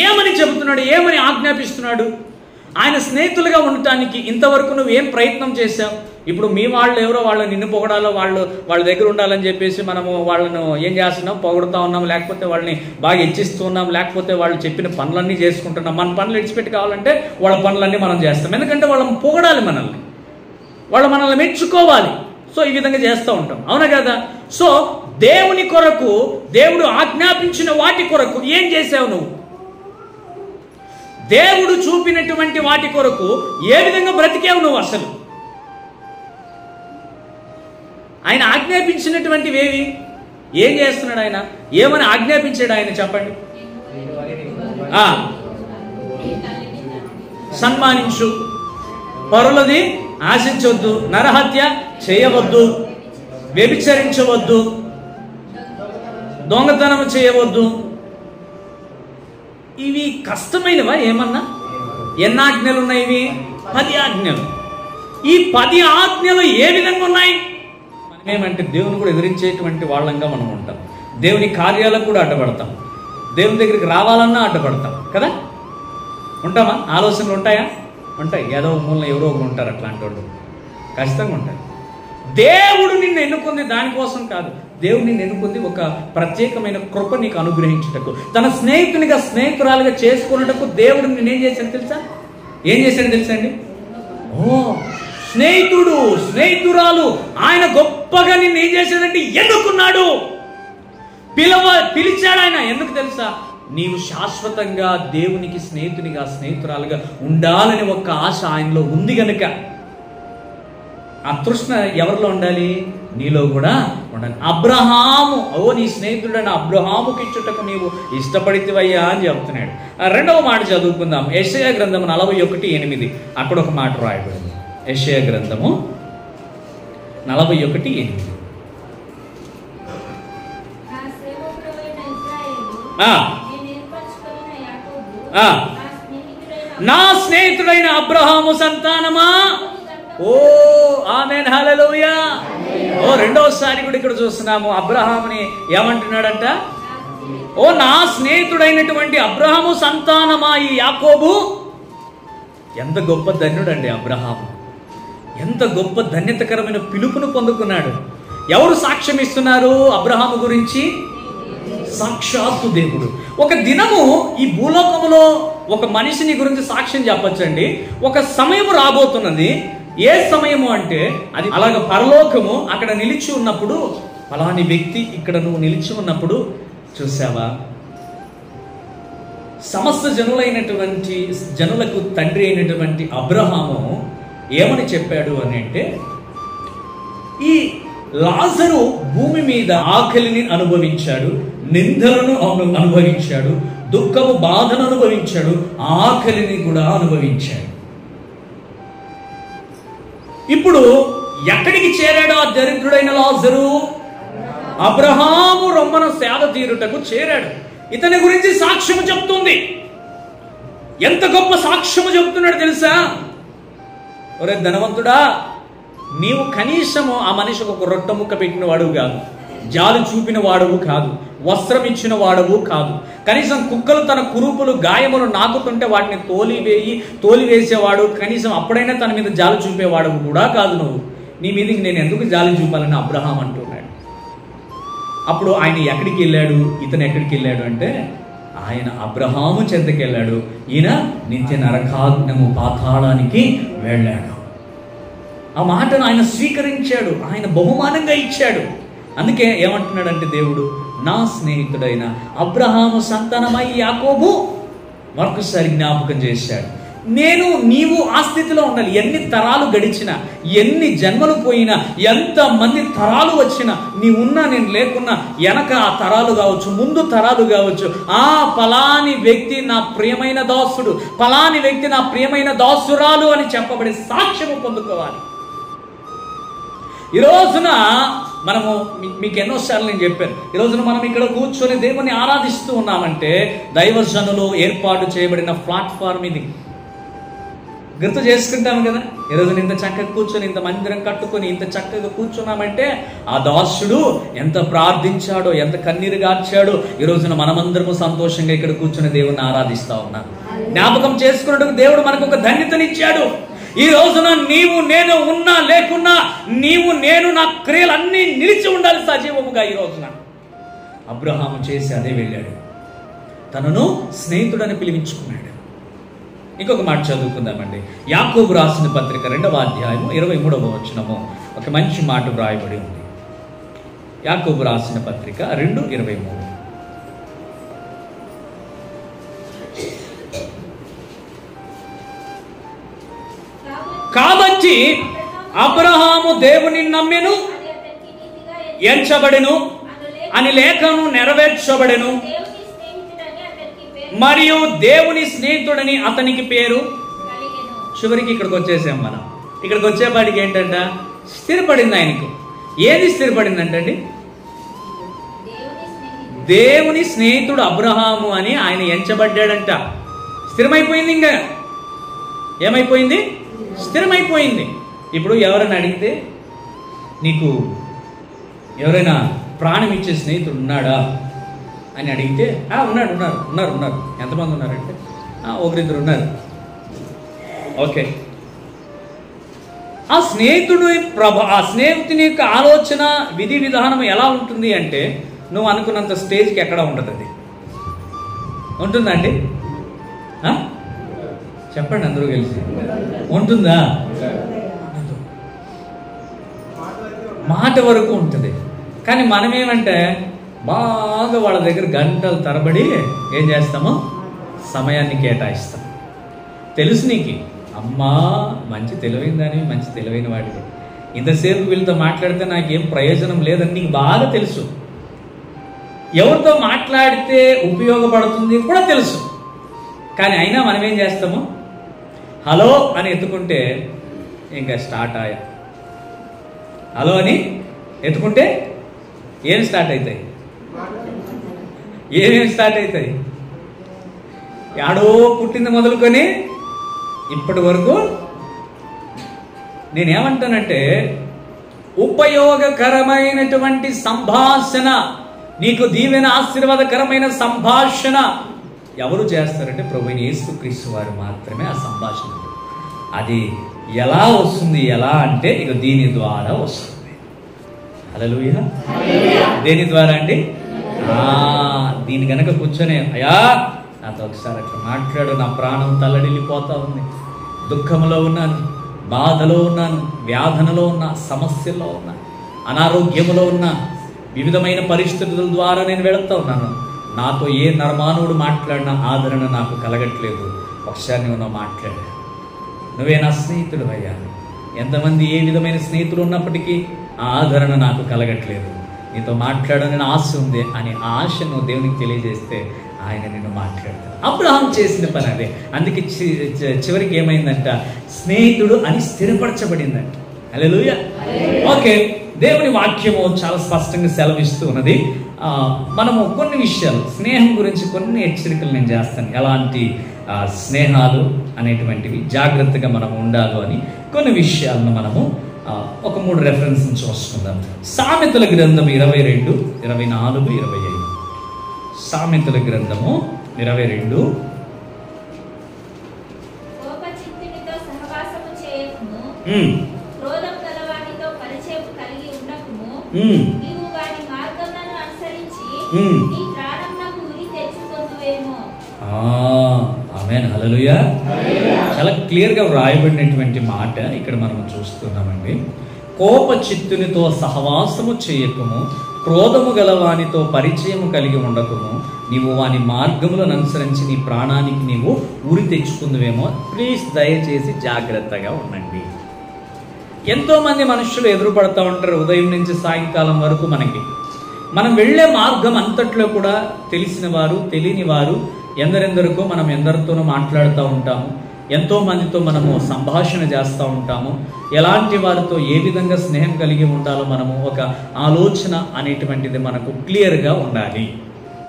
ఏమని చెబుతున్నాడు, ఏమని ఆజ్ఞాపిస్తున్నాడు? ఆయన స్నేహితులుగా ఉండటానికి ఇంతవరకు నువ్వు ఏం ప్రయత్నం చేశావు? ఇప్పుడు మీ వాళ్ళు ఎవరో వాళ్ళు నిన్ను పొగడాలో, వాళ్ళ దగ్గర ఉండాలని చెప్పేసి మనము వాళ్ళను ఏం చేస్తున్నాం, పొగడుతూ ఉన్నాం, లేకపోతే వాళ్ళని బాగా హెచ్చిస్తూ ఉన్నాం, లేకపోతే వాళ్ళు చెప్పిన పనులన్నీ చేసుకుంటున్నాం. మన పనులు విడిచిపెట్టి కావాలంటే వాళ్ళ పనులన్నీ మనం చేస్తాం. ఎందుకంటే వాళ్ళని పొగడాలి, వాళ్ళు మనల్ని మెచ్చుకోవాలి. సో ఈ విధంగా చేస్తూ ఉంటాం, అవునా కదా? సో దేవుని కొరకు, దేవుడు ఆజ్ఞాపించిన వాటి కొరకు ఏం చేసావు నువ్వు? దేవుడు చూపినటువంటి వాటి కొరకు ఏ విధంగా బ్రతికావు నువ్వు? అసలు ఆయన ఆజ్ఞాపించినటువంటివి ఏవి? ఏం చేస్తున్నాడు ఆయన? ఏమని ఆజ్ఞాపించాడు ఆయన? చెప్పండి. సన్మానించు, పరులది ఆశించవద్దు, నరహత్య చేయవద్దు, వ్యభిచరించవద్దు, దొంగతనం చేయవద్దు. ఇవి కష్టమైనవా ఏమన్నా? ఎన్ని ఆజ్ఞలు ఉన్నాయి? ఇవి 10 ఆజ్ఞలు. ఈ 10 ఆజ్ఞలు ఏ విధంగా ఉన్నాయి? మనమేమంటే దేవుని కూడా ఎదిరించేటువంటి వాళ్ళంగా మనం ఉంటాం. దేవుని కార్యాలకు కూడా అడ్డపడతాం. దేవుని దగ్గరికి రావాలన్నా అడ్డపడతాం కదా? ఉంటామా? ఆలోచనలు ఉంటాయా? ఉంటాయి. ఏదో మూలన ఎవరో ఒకరు ఉంటారు, అట్లాంటి వాళ్ళు ఖచ్చితంగా ఉంటారు. దేవుడు నిన్ను ఎన్నుకుంది దానికోసం కాదు. దేవుడు నిన్ను ఎన్నుకుంది ఒక ప్రత్యేకమైన కృప నీకు అనుగ్రహించుటకు, తన స్నేహితునిగా, స్నేహితురాలుగా చేసుకున్నటకు దేవుడు నిన్నేం చేశాడు తెలుసా? ఏం చేశాడు తెలుసా అండి? స్నేహితుడు, స్నేహితురాలు ఆయన గొప్పగా నిన్ను ఏం చేశాడంటే ఎన్నుకున్నాడు, పిలిచాడు ఆయన. ఎందుకు తెలుసా? నీవు శాశ్వతంగా దేవునికి స్నేహితునిగా, స్నేహితురాలుగా ఉండాలని ఒక ఆశ ఆయనలో ఉంది గనుక ఆ తృష్ణ ఎవరిలో ఉండాలి? నీలో కూడా ఉండాలి. అబ్రహాము, నీ స్నేహితుడైన అబ్రహాముకి ఇచ్చుటకు నీవు ఇష్టపడితివయ్యా అని చెప్తున్నాడు. రెండవ మాట చదువుకుందాం. యెషయా గ్రంథము 41:8. అక్కడ ఒక మాట రాయబడింది. యెషయా గ్రంథము 41:8. నా స్నేహితుడైన అబ్రహాము సంతానమా, ఆమేన్, హల్లెలూయా. రెండోసారి కూడా ఇక్కడ చూస్తున్నాము. అబ్రహాముని ఏమంటున్నాడంట? నా స్నేహితుడైనటువంటి అబ్రహాము సంతానమా ఈ యాకోబు. ఎంత గొప్ప ధన్యుడండి అబ్రహాము! ఎంత గొప్ప ధన్యతకరమైన పిలుపును పొందుకున్నాడు. ఎవరు సాక్ష్యం ఇస్తున్నారు అబ్రహాము గురించి? సాక్షాత్తు దేవుడు. ఒక దినము ఈ భూలోకములో ఒక మనిషిని గురించి సాక్ష్యం చెప్పొచ్చండి. ఒక సమయం రాబోతున్నది. ఏ సమయము అంటే అది అలాగ పరలోకము. అక్కడ నిలిచి ఉన్నప్పుడు, ఫలాని వ్యక్తి ఇక్కడ నువ్వు నిలిచి ఉన్నప్పుడు చూసావా, సమస్త జనులకు తండ్రి అయినటువంటి అబ్రహాము ఏమని చెప్పాడు అని అంటే, ఈ లాజరు భూమి మీద ఆకలిని అనుభవించాడు, నిందలను అనుభవించాడు, దుఃఖము, బాధను అనుభవించాడు, ఆకలిని కూడా అనుభవించాడు. ఇప్పుడు ఎక్కడికి చేరాడు ఆ దరిద్రుడైన లాజరు? అబ్రహాము రొమ్మన సేద తీరుటకు చేరాడు. ఇతని గురించి సాక్ష్యము చెప్తుంది. ఎంత గొప్ప సాక్ష్యము చెప్తున్నాడు తెలుసా? ఒరే ధనవంతుడా, నీవు కనీసము ఆ మనిషికి ఒక రొట్టె ముక్క పెట్టిన వాడువు కాదు, జాలు చూపిన వాడవు కాదు, వస్త్రం ఇచ్చిన వాడవు కాదు. కనీసం కుక్కలు తన కురుపులు, గాయములు నాకుతుంటే వాటిని తోలివేసేవాడు, కనీసం అప్పుడైనా తన మీద జాలి చూపేవాడవు కూడా కాదు నువ్వు. నీ మీద నేను ఎందుకు జాలి చూపాలని అబ్రహాం అంటున్నాడు. అప్పుడు ఆయన ఎక్కడికి వెళ్ళాడు? ఇతను ఎక్కడికి వెళ్ళాడు అంటే, ఆయన అబ్రహాము చెంతకి వెళ్ళాడు. ఈయన నిత్య నరకాగ్నము, పాతాళానికి వెళ్ళాడు. ఆ మాటను ఆయన స్వీకరించాడు, ఆయన బహుమానంగా ఇచ్చాడు. అందుకే ఏమంటున్నాడంటే దేవుడు, నా స్నేహితుడైన అబ్రహాము సంతానమై యాకోబు. మరొకసారి జ్ఞాపకం చేశాడు. నీవు ఆ స్థితిలో ఉండాలి. ఎన్ని తరాలు గడిచినా, ఎన్ని జన్మలు పోయినా, ఎంతమంది తరాలు వచ్చినా, నీవున్నా నేను లేకున్నా, వెనక ఆ తరాలు కావచ్చు, ముందు తరాలు కావచ్చు, ఫలాని వ్యక్తి నా ప్రియమైన దాసుడు, ఫలాని వ్యక్తి నా ప్రియమైన దాసురాలు అని చెప్పబడే సాక్ష్యము పొందుకోవాలి. ఈ రోజున మనము, మీకు ఎన్నోసార్లు నేను చెప్పాను, ఈ రోజున మనం ఇక్కడ కూర్చొని దేవుని ఆరాధిస్తూ ఉన్నామంటే దైవజనులు ఏర్పాటు చేయబడిన ప్లాట్ఫామ్ ఇది. గుర్తు చేసుకుంటాము కదా. ఈరోజు ఇంత చక్కగా కూర్చొని ఇంత మందిరం కట్టుకొని ఇంత చక్కగా కూర్చున్నామంటే ఆ దాసుడు ఎంత ప్రార్థించాడో, ఎంత కన్నీరు గార్చాడో. ఈ రోజున మనమందరము సంతోషంగా ఇక్కడ కూర్చుని దేవుణ్ణి ఆరాధిస్తా ఉన్నాం. జ్ఞాపకం చేసుకున్నట్టుకు దేవుడు మనకు ఒక ధన్యతనిచ్చాడు. ఈ రోజున నీవు నేను ఉన్నా లేకున్నా, నీవు నేను నా క్రియలన్నీ నిలిచి ఉండాలి సజీవముగా. ఈ రోజున అబ్రహాము చేసి అదే వెళ్ళాడు, తనను స్నేహితుడని పిలిపించుకున్నాడు. ఇంకొక మాట చదువుకుందామండి. యాకోబు రాసిన పత్రిక 2వ అధ్యాయము 23వ వచనము ఒక మంచి మాట వ్రాయబడి ఉంది. యాకోబు రాసిన పత్రిక 2:23. కాబట్టి అబ్రహాము దేవుని నమ్మెను, ఎంచబడెను అని లేఖను నెరవేర్చబడెను, మరియు దేవుని స్నేహితుడని అతనికి పేరు. చివరికి ఇక్కడికి వచ్చేసాం మనం. ఇక్కడికి వచ్చేపాటికి ఏంటంట, స్థిరపడింది ఆయనకు. ఏది స్థిరపడిందంటండి? దేవుని స్నేహితుడు అబ్రహాము అని ఆయన ఎంచబడ్డాడంట. స్థిరమైపోయింది. ఇంకా ఏమైపోయింది? స్థిరమైపోయింది. ఇప్పుడు ఎవరైనా అడిగితే, నీకు ఎవరైనా ప్రాణం ఇచ్చే స్నేహితుడు ఉన్నాడా అని అడిగితే, ఉన్నారు ఉన్నారు ఉన్నారు ఉన్నారు ఎంతమంది ఉన్నారంటే, ఒకరిద్దరు ఉన్నారు. ఓకే, ఆ స్నేహితుడు ఆ స్నేహితుని యొక్క ఆలోచన విధి విధానం ఎలా ఉంటుంది అంటే, నువ్వు అనుకున్నంత స్టేజ్కి ఎక్కడ ఉండదు. అది ఉంటుందా అండి? చెప్పండి అందరూ కలిసి. ఉంటుందా? మాట వరకు ఉంటుంది. కానీ మనమేమంటే బాగా వాళ్ళ దగ్గర గంటలు తరబడి ఏం చేస్తామో సమయాన్ని కేటాయిస్తాం. తెలుసు నీకు, అమ్మా మంచి తెలివైందని, మంచి తెలివైన వాడికి ఇంతసేపు వీళ్ళతో మాట్లాడితే నాకేం ప్రయోజనం లేదని నీకు బాగా తెలుసు. ఎవరితో మాట్లాడితే ఉపయోగపడుతుంది కూడా తెలుసు. కానీ అయినా మనం ఏం చేస్తాము, హలో అని ఎత్తుకుంటే ఇంకా స్టార్ట్ అయ్యా. హలో అని ఎత్తుకుంటే ఏం స్టార్ట్ అవుతాయి? ఏమేమి స్టార్ట్ అవుతాయి? యాడో పుట్టింది మొదలుకొని ఇప్పటి వరకు నేనేమంటానంటే, ఉపయోగకరమైనటువంటి సంభాషణ, నీకు దీవెన ఆశీర్వాదకరమైన సంభాషణ ఎవరు చేస్తారంటే ప్రభువైన యేసుక్రీస్తు వారు మాత్రమే. ఆ సంభాషణ అది ఎలా వస్తుంది? ఎలా అంటే ఇక దీని ద్వారా వస్తుంది. హల్లెలూయా. దేని ద్వారా అండి? దీని కనుక కూర్చొని, అయ్యా నాతో ఒకసారి అట్లా మాట్లాడు, నా ప్రాణం తల్లడిల్లిపోతా ఉంది, దుఃఖంలో ఉన్నాను, బాధలో ఉన్నాను, వ్యాధనలో ఉన్నా, సమస్యల్లో ఉన్నా, అనారోగ్యములో ఉన్నా, వివిధమైన పరిస్థితుల ద్వారా నేను వెళుతూ ఉన్నాను, నాతో ఏ నరమానవుడు మాట్లాడినా ఆదరణ నాకు కలగట్లేదు, ఒకసారి నువ్వు మాట్లాడా, నువ్వే నా స్నేహితుడు అయ్యా. ఎంతమంది ఏ విధమైన స్నేహితులు ఉన్నప్పటికీ ఆ ఆదరణ నాకు కలగట్లేదు, నీతో మాట్లాడాలని ఆశ ఉంది అని ఆశ నువ్వు దేవునికి తెలియజేస్తే ఆయన నిన్ను మాట్లాడతాడు. అబ్రహాం చేసిన పని అదే. అందుకే చివరికి ఏమైందంట, స్నేహితుడు అని స్థిరపరచబడిందంట. హల్లెలూయా. ఓకే, దేవుని వాక్యము చాలా స్పష్టంగా సెలవిస్తూ ఉన్నది. మనము కొన్ని విషయాలు, స్నేహం గురించి కొన్ని హెచ్చరికలు నేను చేస్తాను. ఎలాంటి స్నేహాలు అనేటువంటివి జాగ్రత్తగా మనం ఉండాలి అని కొన్ని విషయాలను మనము ఒక 3 రెఫరెన్స్ చూసుకుందాం. సామెతల గ్రంథం 22, 24, 25. సామెతల గ్రంథము 22. ఆమేన్. హల్లెలూయా. చాలా క్లియర్గా వ్రాయబడినటువంటి మాట ఇక్కడ మనం చూస్తున్నామండి. కోప చిత్తునితో సహవాసము చేయకము, క్రోధము గలవానితో పరిచయము కలిగి ఉండకము, నీవు వాని మార్గములను అనుసరించి నీ ప్రాణానికి నీవు ఉరి తెచ్చుకుందువేమో. ప్లీజ్ దయచేసి జాగ్రత్తగా ఉండండి. ఎంతోమంది మనుషులు ఎదురుపడతా ఉంటారు ఉదయం నుంచి సాయంకాలం వరకు. మనం వెళ్ళే మార్గం అంతట్లో కూడా తెలిసిన వారు, తెలియని వారు ఎందరెందరికో మనం ఎందరితోనూ మాట్లాడుతూ ఉంటాము. ఎంతో మందితో మనము సంభాషణ చేస్తూ ఉంటాము. ఎలాంటి వారితో ఏ విధంగా స్నేహం కలిగి ఉండాలో మనము ఒక ఆలోచన అనేటువంటిది మనకు క్లియర్గా ఉండాలి.